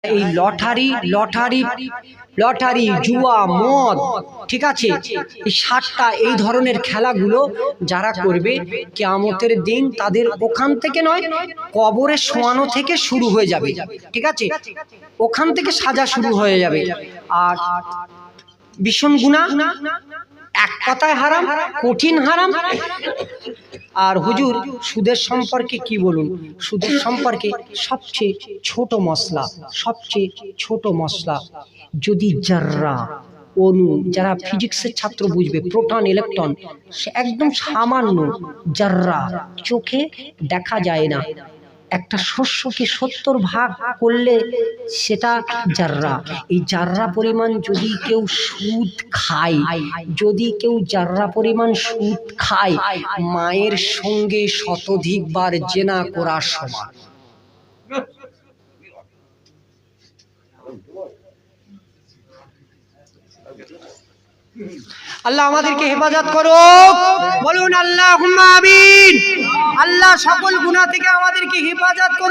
এই lottery lottery lottery জুয়া মদ, ঠিক আছে, এই 7টা এই ধরনের খেলাগুলো যারা করবে কিয়ামতের দিন তাদের ওখান থেকে নয়, কবরে শোয়ানো থেকে শুরু হয়ে যাবে, ঠিক আছে, ওখান থেকে সাজা শুরু হয়ে যাবে। আর ভীষণ গুনাহ, এক কথায় হারাম, কঠিন হারাম। আর হুজুর সুদের সম্পর্কে কি বলুন? সুদের সম্পর্কে সবচেয়ে ছোট মশলা, সবচেয়ে ছোট মশলা যদি জাররা অণু, যারা ফিজিক্সের ছাত্র বুঝবে, প্রোটন ইলেকট্রন, সে একদম সামান্য জাররা, চোখে দেখা যায় না। একটা শস্যকে 70 ভাগ করলে সেটা জাররা। এই জাররা পরিমাণ যদি কেউ সুদ খায়, যদি কেউ জাররা পরিমাণ সুদ খায়, মায়ের সঙ্গে শতাধিকবার জেনা করার সমান। আল্লাহ আমাদেরকে হেফাজত করুক, বলুন আল্লাহুম্মা আমিন। আল্লাহ সকল গুনাহ থেকে আমাদেরকে হেফাজত করুক।